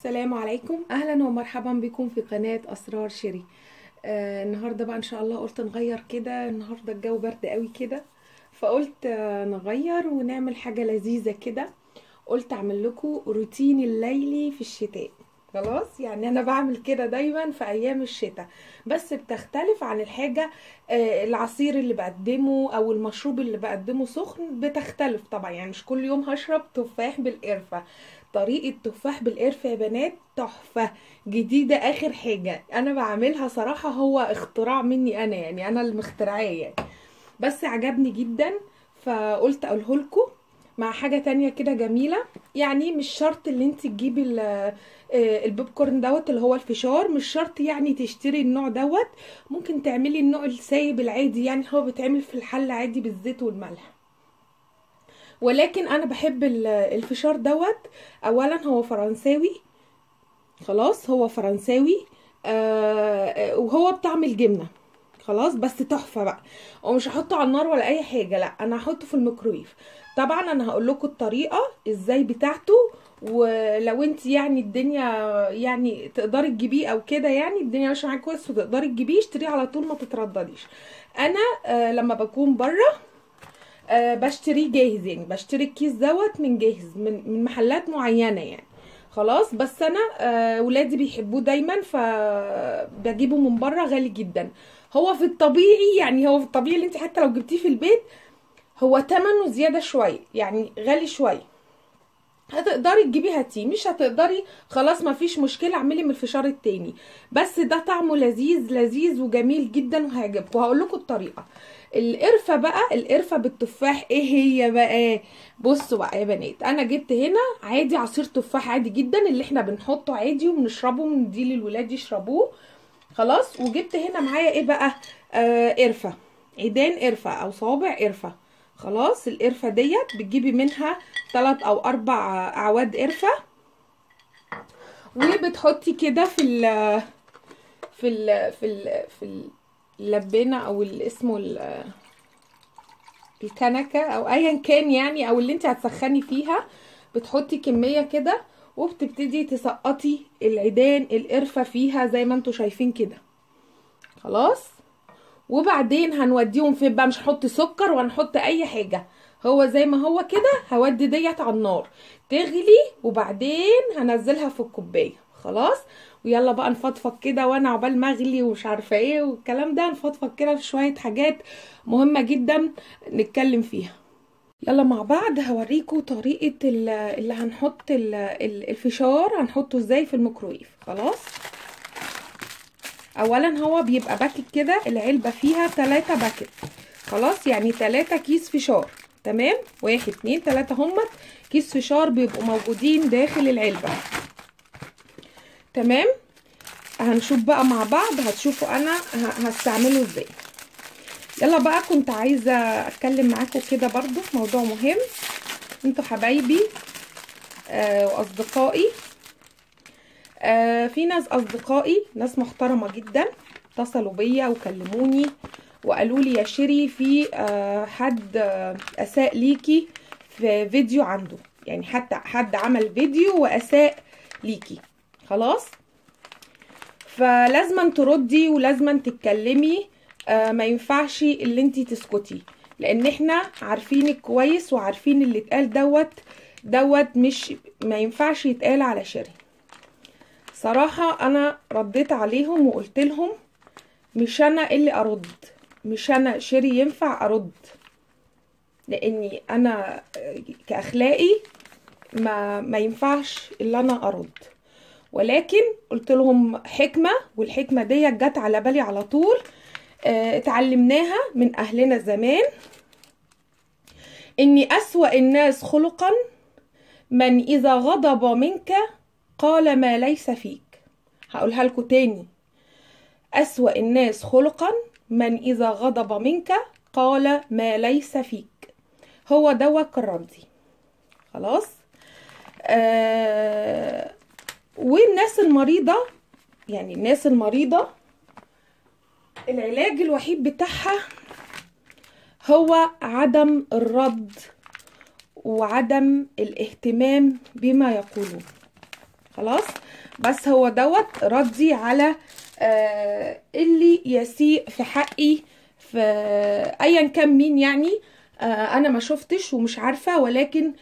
السلام عليكم، اهلا ومرحبا بكم في قناة اسرار شيري. النهارده بقى ان شاء الله قلت نغير كده. النهارده الجو برد قوي كده، فقلت نغير ونعمل حاجة لذيذة كده. قلت اعمل لكم روتين الليلي في الشتاء. خلاص، يعني انا بعمل كده دايما في ايام الشتاء، بس بتختلف عن الحاجة. العصير اللي بقدمه او المشروب اللي بقدمه سخن بتختلف طبعا، يعني مش كل يوم هشرب تفاح بالقرفة. طريقة تفاح بالقرفة يا بنات تحفة جديدة، اخر حاجة انا بعملها صراحة، هو اختراع مني انا، يعني انا اللي مخترعاه يعني. بس عجبني جدا، فقلت اقوله لكم مع حاجة تانية كده جميلة. يعني مش شرط اللي انت تجيبي البوب كورن دوت اللي هو الفشار، مش شرط يعني تشتري النوع دوت. ممكن تعملي النوع السايب العادي، يعني هو بيتعمل في الحل عادي بالزيت والملح. ولكن انا بحب الفشار دوت. اولا هو فرنساوي، خلاص هو فرنساوي. وهو بطعم الجبنة. خلاص بس تحفة بقى. ومش هحطه على النار ولا اي حاجة، لا انا هحطه في الميكرويف. طبعا انا هقول لكم الطريقة ازاي بتاعته. ولو انت يعني الدنيا يعني تقدري تجيبيه او كده، يعني الدنيا ماشيه معاكي كويس وتقدري تجيبيه، اشتريه على طول ما تتردديش. انا لما بكون بره بشتريه جاهز، يعني بشتري الكيس دوت من جاهز من محلات معينة يعني. خلاص بس انا ولادي بيحبوه دايما، فبجيبه من بره غالي جدا. هو في الطبيعي، يعني هو في الطبيعي اللي انت حتى لو جبتيه في البيت هو تمنه زيادة شوية، يعني غالي شوية. هتقدري تجيبي هاتيه، مش هتقدري خلاص ما فيش مشكلة، اعملي من الفشار التاني. بس ده طعمه لذيذ لذيذ وجميل جدا وهيعجبكم. وهقول لكم الطريقة. القرفة بقى، القرفة بالتفاح ايه هي بقى؟ بصوا بقى يا بنات، انا جبت هنا عادي عصير تفاح عادي جدا اللي احنا بنحطه عادي وبنشربه، بنديه للولاد يشربوه. خلاص، وجبت هنا معايا ايه بقى؟ قرفة، عيدان قرفة او صوابع قرفة. خلاص، القرفة ديت بتجيبي منها 3 أو 4 اعواد قرفة، وبتحطي كده في اللبانة او اسمه الكنكه او ايا كان يعني، او اللي انت هتسخني فيها. بتحطي كميه كده وبتبتدي تسقطي العيدان القرفه فيها زي ما انتوا شايفين كده. خلاص، وبعدين هنوديهم فين بقى؟ مش هنحط سكر ولا نحط اي حاجه، هو زي ما هو كده. هودي ديت على النار تغلي، وبعدين هنزلها في الكوبايه. خلاص، ويلا بقى نفضفض كده، وانا عقبال ما اغلي ومش عارفه ايه والكلام ده، نفضفض كده في شويه حاجات مهمه جدا نتكلم فيها. يلا مع بعض هوريكم طريقه اللي هنحط الفشار هنحطه ازاي في الميكرويف. خلاص، اولا هو بيبقى باكت كده، العلبة فيها 3 باكت. خلاص، يعني 3 كيس فشار. تمام، 1 2 3 همت كيس فشار بيبقوا موجودين داخل العلبة. تمام، هنشوف بقى مع بعض، هتشوفوا انا هستعمله ازاي. يلا بقى، كنت عايزة اتكلم معاكم كده برضو في موضوع مهم. انتوا حبايبي واصدقائي. في ناس اصدقائي، ناس محترمة جدا، اتصلوا بيا وكلموني وقالوا لي يا شيري في حد اساء ليكي في فيديو عنده، يعني حتى حد عمل فيديو واساء ليكي. خلاص، فلازم تردي ولازم تتكلمي. ما ينفعش اللي انتي تسكتي، لان احنا عارفينك كويس وعارفين اللي اتقال دوت مش ما ينفعش يتقال على شيري. صراحة انا رديت عليهم وقلت لهم مش انا اللي ارد، مش انا شيري ينفع ارد، لاني انا كاخلاقي ما ينفعش اللي انا ارد. ولكن قلت لهم حكمة، والحكمة دي جت على بالي على طول. اتعلمناها من اهلنا زمان، اني اسوأ الناس خلقا من اذا غضب منك قال ما ليس فيك. هقولها لكم تاني، اسوأ الناس خلقا من اذا غضب منك قال ما ليس فيك. هو دوت كرامتي. خلاص. والناس المريضة، يعني الناس المريضة العلاج الوحيد بتاعها هو عدم الرد وعدم الاهتمام بما يقولون. خلاص، بس هو دوت ردي على اللي يسيء في حقي، في ايا كان مين يعني. انا ما شفتش ومش عارفه، ولكن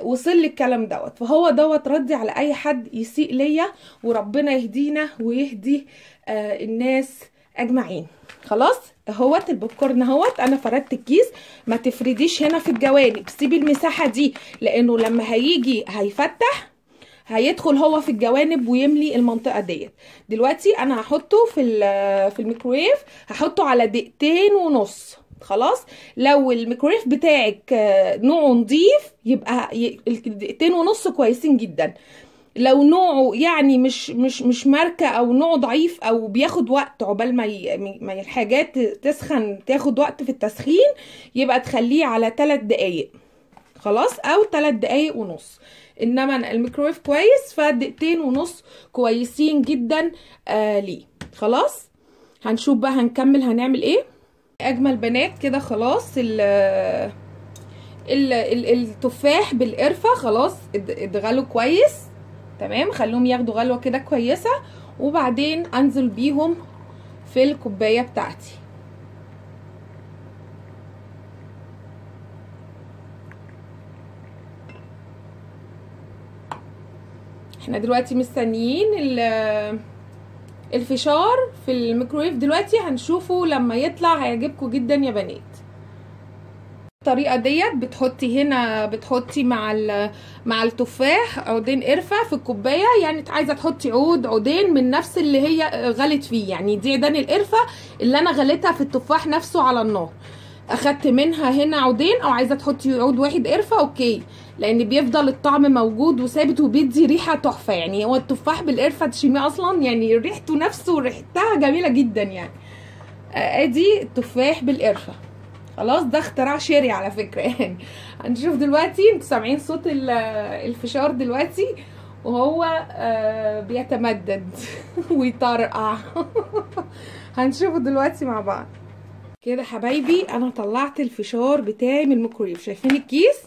وصل لي الكلام دوت، فهو دوت ردي على اي حد يسيء ليا، وربنا يهدينا ويهدي الناس اجمعين. خلاص اهوت البوب كورن اهوت، انا فردت الكيس. ما تفرديش هنا في الجوانب، سيبي المساحه دي، لانه لما هيجي هيفتح هيدخل هو في الجوانب ويملي المنطقه ديت. دلوقتي انا هحطه في الميكرويف، هحطه على 2.5 دقايق. خلاص، لو الميكرويف بتاعك نوعه نضيف يبقى 2.5 دقايق كويسين جدا. لو نوعه يعني مش ماركه، او نوعه ضعيف، او بياخد وقت عقبال ما الحاجات تسخن، تاخد وقت في التسخين، يبقى تخليه على 3 دقايق. خلاص، او 3 دقايق ونص. انما الميكرويف كويس، فدقيقتين ونص كويسين جدا ليه. خلاص، هنشوف بقى هنكمل هنعمل ايه. اجمل بنات كده خلاص. التفاح بالقرفه خلاص اتغلوا كويس تمام، خلوهم ياخدوا غلوه كده كويسه، وبعدين انزل بيهم في الكوبايه بتاعتي. احنا دلوقتي مستنيين الفشار في الميكرويف. دلوقتي هنشوفه لما يطلع هيعجبكم جدا يا بنات. الطريقه ديت بتحطي هنا، بتحطي مع التفاح عودين قرفه في الكوبايه، يعني عايزه تحطي عودين من نفس اللي هي غلت فيه، يعني دي عيدان القرفه اللي انا غليتها في التفاح نفسه على النار، اخدت منها هنا عودين. او عايزه تحطي عود واحد قرفه اوكي، لان بيفضل الطعم موجود وثابت وبيدي ريحه تحفه. يعني هو التفاح بالقرفه تشميه اصلا، يعني ريحته نفسه ريحتها جميله جدا يعني. ادي التفاح بالقرفه. خلاص، ده اختراع شيري على فكره يعني. هنشوف دلوقتي، انتوا سامعين صوت الفشار دلوقتي وهو بيتمدد ويطرقع. هنشوفه دلوقتي مع بعض. كده حبايبي انا طلعت الفشار بتاعي من الميكرويف. شايفين الكيس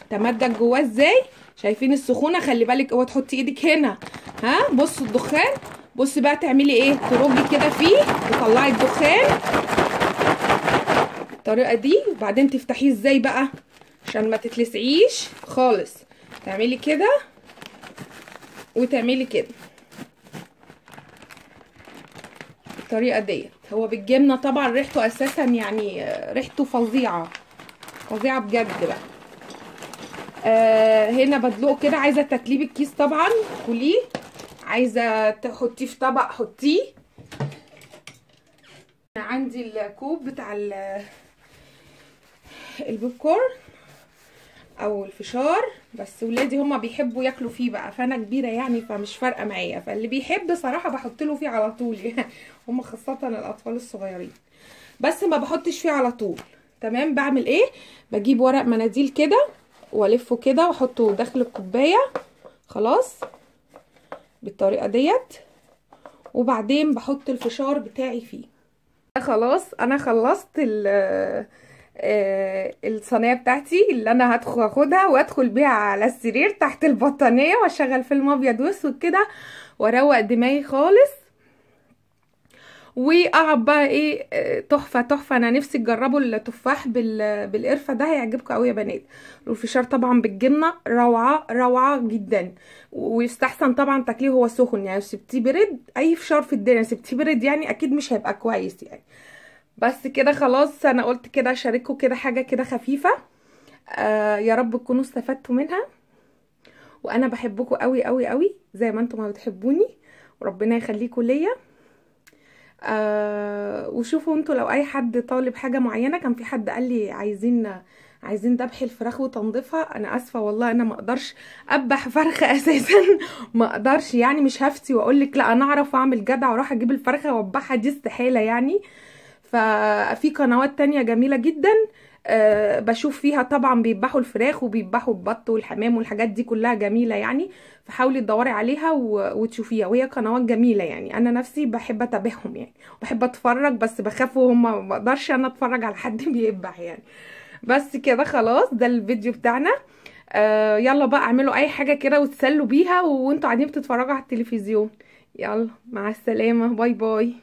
تمدد جواه ازاي؟ شايفين السخونه؟ خلي بالك اوعي تحطي ايدك هنا. ها، بصوا الدخان. بصي بقى تعملي ايه، ترجي كده فيه وتطلعي الدخان بالطريقه دي، وبعدين تفتحيه ازاي بقى عشان ما تتلسعيش خالص. تعملي كده وتعملي كده بالطريقه ديت. هو بالجبنه طبعا، ريحته اساسا يعني ريحته فظيعه فظيعه بجد بقى. هنا بدلقه كده. عايزه تاكليه بالكيس طبعا كليه، عايزه تحطيه في طبق حطيه. عندي الكوب بتاع البوب كورن او الفشار، بس ولادي هما بيحبوا ياكلوا فيه بقى، فانا كبيره يعني فمش فارقه معايا، فاللي بيحب صراحه بحط له فيه على طول يعني. هما خاصه الاطفال الصغيرين، بس ما بحطش فيه على طول. تمام، بعمل ايه، بجيب ورق مناديل كده والفه كده واحطه داخل الكوبايه. خلاص بالطريقه ديت، وبعدين بحط الفشار بتاعي فيه. خلاص انا خلصت الصينيه بتاعتي اللي انا هاخدها وادخل بيها على السرير تحت البطانيه واشغل فيلم ابيض واسود كده واروق دماغي خالص، واقعد بقى ايه تحفه تحفه. انا نفسي تجربوا التفاح بالقرفه ده، هيعجبكم قوي يا بنات. والفشار طبعا بالجبنه روعه روعه جدا، ويستحسن طبعا تاكليه هو سخن. يعني سبتيه برد، اي فشار في الدنيا سبتيه برد يعني اكيد مش هيبقى كويس يعني. بس كده خلاص، انا قلت كده اشارككم كده حاجه كده خفيفه. يا رب تكونوا استفدتوا منها، وانا بحبكم قوي قوي قوي زي ما انتم ما بتحبوني، وربنا يخليكم ليا. وشوفوا انتوا لو اي حد طالب حاجه معينه. كان في حد قال لي عايزين ذبح الفراخ وتنظيفها. انا اسفه والله، انا ما اقدرش اذبح فرخه اساسا. ما اقدرش يعني، مش هفتي واقول لك لا انا اعرف اعمل جدع واروح اجيب الفرخه واذبحها، دي استحاله يعني. ففي قنوات تانية جميله جدا بشوف فيها طبعا بيذبحوا الفراخ وبيذبحوا البط والحمام والحاجات دي كلها جميله يعني. فحاولي تدوري عليها وتشوفيها، وهي قنوات جميله يعني. انا نفسي بحب اتابعهم يعني، بحب اتفرج، بس بخاف وهم ما اقدرش انا اتفرج على حد بيذبح يعني. بس كده خلاص، ده الفيديو بتاعنا. يلا بقى اعملوا اي حاجة كده وتسلوا بيها وانتوا قاعدين بتتفرجوا على التلفزيون. يلا مع السلامة، باي باي.